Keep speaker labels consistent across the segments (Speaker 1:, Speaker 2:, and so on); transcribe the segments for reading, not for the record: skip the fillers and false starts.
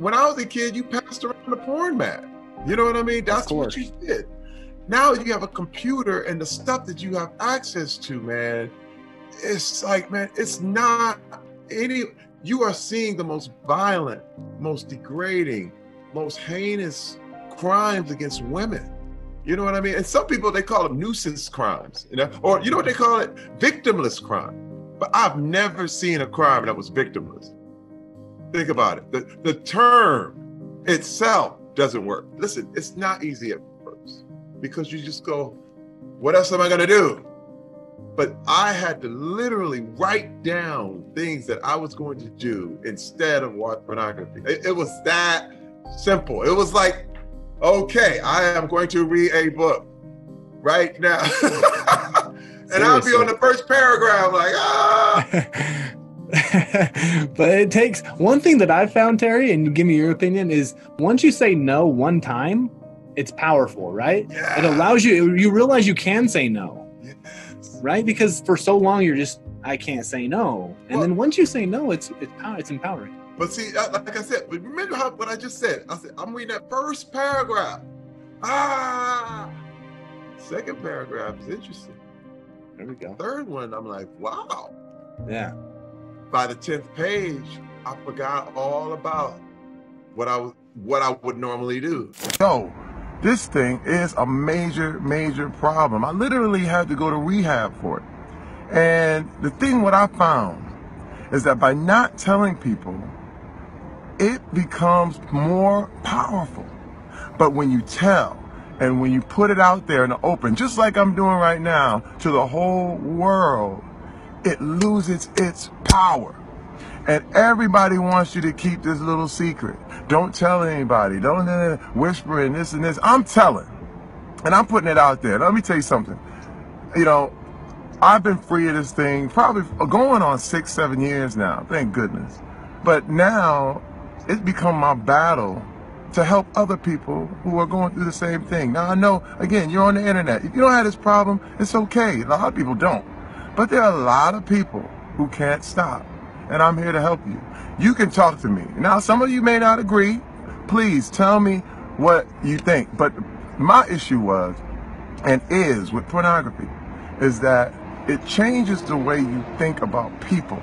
Speaker 1: when I was a kid, you passed around the porn mat. You know what I mean? That's what you did. Now you have a computer and the stuff that you have access to, man, it's like, man, it's not any, you are seeing the most violent, most degrading, most heinous crimes against women. You know what I mean? And some people, they call them nuisance crimes, you know, or you know what they call it? Victimless crime. But I've never seen a crime that was victimless. Think about it. The term itself doesn't work. Listen, it's not easy at first because you just go, what else am I gonna do? But I had to literally write down things that I was going to do instead of watch pornography. It was that simple. It was like, okay, I am going to read a book right now. And I'll be on the first paragraph like, ah.
Speaker 2: But it takes, one thing that I've found, Terry, and give me your opinion, is once you say no one time, it's powerful, right? Yeah. It allows you realize you can say no, yes. Right? Because for so long you're just, I can't say no. And then once you say no, it's empowering.
Speaker 1: But see, like I said, but remember what I just said? I said, I'm reading that first paragraph. Second paragraph is interesting.
Speaker 2: There we go.
Speaker 1: Third one, I'm like, wow.
Speaker 2: Yeah.
Speaker 1: By the 10th page, I forgot all about what I would normally do. So, this thing is a major, major problem. I literally had to go to rehab for it. And the thing what I found is that by not telling people, it becomes more powerful. But when you tell, and when you put it out there in the open, just like I'm doing right now, to the whole world, it loses its power. And everybody wants you to keep this little secret. Don't tell anybody. Don't whisper in this and this. I'm telling. And I'm putting it out there. Let me tell you something. You know, I've been free of this thing probably going on 6-7 years now. Thank goodness. But now it's become my battle to help other people who are going through the same thing. Now I know, again, you're on the internet. If you don't have this problem, it's okay. A lot of people don't. But there are a lot of people who can't stop. And I'm here to help you. You can talk to me. Now, some of you may not agree. Please tell me what you think. But my issue was, and is with pornography, is that it changes the way you think about people.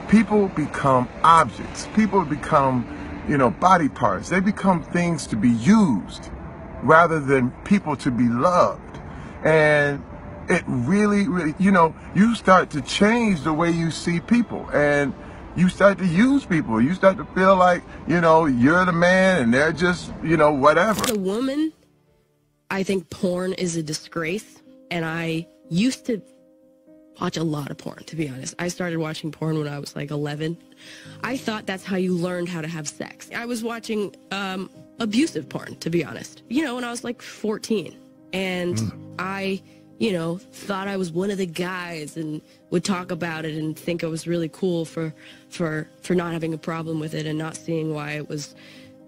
Speaker 1: People become objects. People become, you know, body parts. They become things to be used rather than people to be loved. And it really, really, you know, you start to change the way you see people, and you start to use people. You start to feel like, you know, you're the man and they're just, you know, whatever.
Speaker 3: As a woman, I think porn is a disgrace. And I used to watch a lot of porn, to be honest. I started watching porn when I was like 11. I thought that's how you learned how to have sex. I was watching abusive porn, to be honest, you know, when I was like 14. And I, you know, thought I was one of the guys and would talk about it and think it was really cool for not having a problem with it and not seeing why it was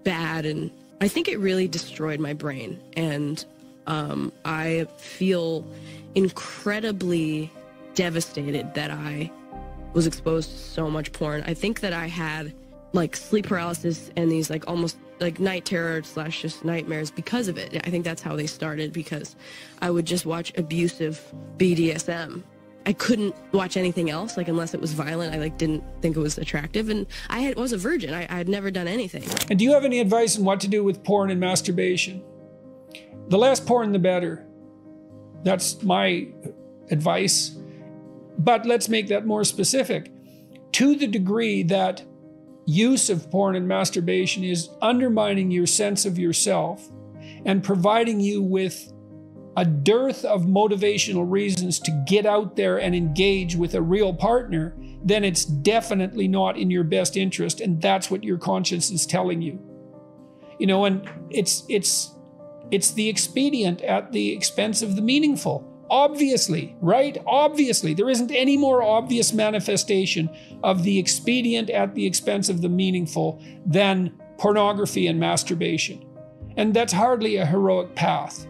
Speaker 3: bad. And I think it really destroyed my brain. And I feel incredibly devastated that I was exposed to so much porn. I think that I had like sleep paralysis and these like almost like night terror / just nightmares because of it. I think that's how they started, because I would just watch abusive BDSM. I couldn't watch anything else, like unless it was violent. I like didn't think it was attractive, and I was a virgin. I had never done anything.
Speaker 4: And do you have any advice on what to do with porn and masturbation? The less porn, the better. That's my advice. But let's make that more specific. To the degree that use of porn and masturbation is undermining your sense of yourself and providing you with a dearth of motivational reasons to get out there and engage with a real partner, then it's definitely not in your best interest, and that's what your conscience is telling you. You know, and it's the expedient at the expense of the meaningful. Obviously, right? Obviously, there isn't any more obvious manifestation of the expedient at the expense of the meaningful than pornography and masturbation. And that's hardly a heroic path.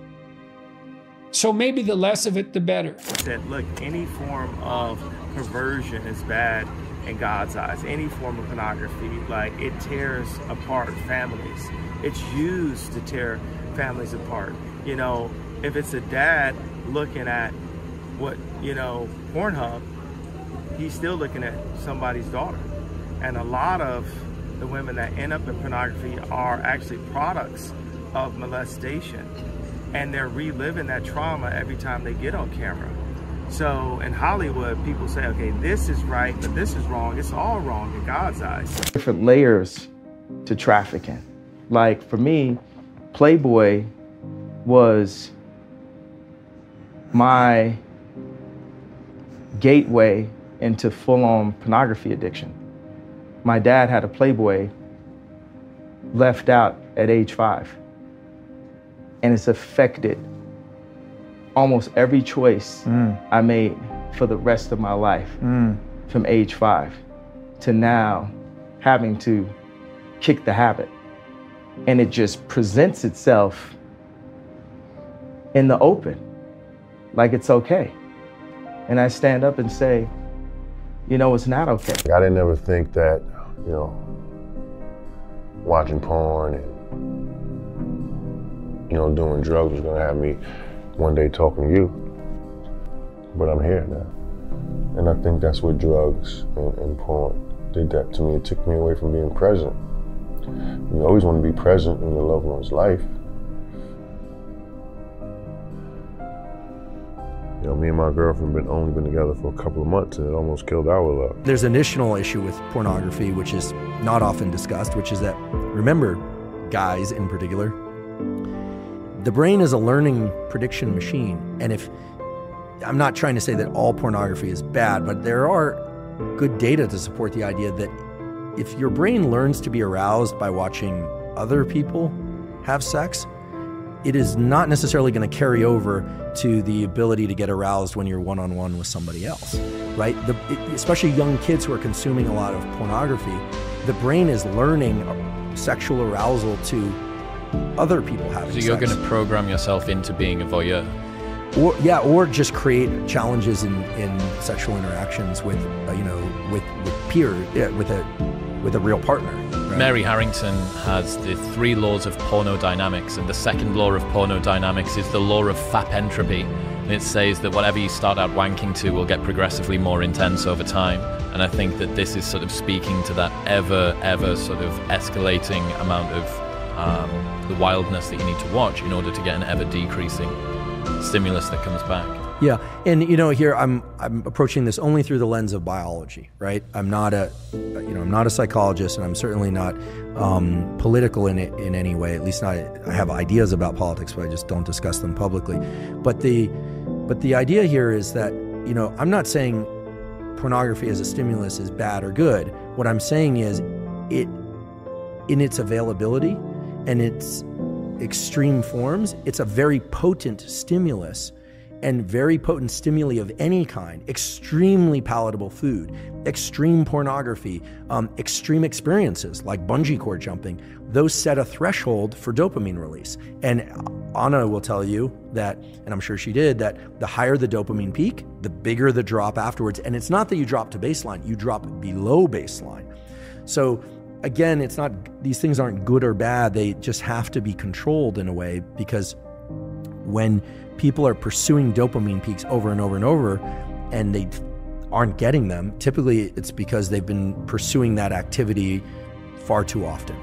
Speaker 4: So maybe the less of it, the better.
Speaker 5: That, look, any form of perversion is bad. in God's eyes. Any form of pornography, like, it tears apart families. It's used to tear families apart. You know, if it's a dad looking at what, you know, Pornhub, he's still looking at somebody's daughter. And a lot of the women that end up in pornography are actually products of molestation, and they're reliving that trauma every time they get on camera. So in Hollywood, people say, okay, this is right, but this is wrong. It's all wrong in God's eyes.
Speaker 6: Different layers to trafficking. Like for me, Playboy was my gateway into full-on pornography addiction. My dad had a Playboy left out at age 5. And it's affected almost every choice I made for the rest of my life, from age 5 to now having to kick the habit. And it just presents itself in the open, like it's okay. And I stand up and say, you know, it's not okay.
Speaker 1: I didn't ever think that, you know, watching porn and, you know, doing drugs was gonna have me one day talking to you. But I'm here now. And I think that's what drugs and porn did that to me. It took me away from being present. You always want to be present in your loved one's life. You know, me and my girlfriend only been together for a couple of months, and it almost killed our love.
Speaker 7: There's an additional issue with pornography, which is not often discussed, which is that, remember, guys in particular, the brain is a learning prediction machine. And if, I'm not trying to say that all pornography is bad, but there are good data to support the idea that if your brain learns to be aroused by watching other people have sex, it is not necessarily going to carry over to the ability to get aroused when you're one-on-one with somebody else, right? Especially young kids who are consuming a lot of pornography, the brain is learning sexual arousal to other people having sex.
Speaker 8: So you're going to program yourself into being a voyeur?
Speaker 7: Or just create challenges in sexual interactions with, you know, with peers, with a real partner. Right?
Speaker 8: Mary Harrington has the 3 laws of pornodynamics, and the second law of pornodynamics is the law of FAP entropy. And it says that whatever you start out wanking to will get progressively more intense over time. And I think that this is sort of speaking to that ever sort of escalating amount of the wildness that you need to watch in order to get an ever decreasing stimulus that comes back.
Speaker 7: Yeah, and you know, here I'm approaching this only through the lens of biology, right? I'm not a psychologist, and I'm certainly not political in any way. At least I have ideas about politics, but I just don't discuss them publicly. But the idea here is that, you know, I'm not saying pornography as a stimulus is bad or good. What I'm saying is it, in its availability and its extreme forms, it's a very potent stimulus, and very potent stimuli of any kind, extremely palatable food, extreme pornography, extreme experiences like bungee cord jumping, those set a threshold for dopamine release. And Anna will tell you that, and I'm sure she did, that the higher the dopamine peak, the bigger the drop afterwards. And it's not that you drop to baseline, you drop below baseline. So again, it's not, these things aren't good or bad, they just have to be controlled in a way, because when people are pursuing dopamine peaks over and over and over, and they aren't getting them, typically it's because they've been pursuing that activity far too often.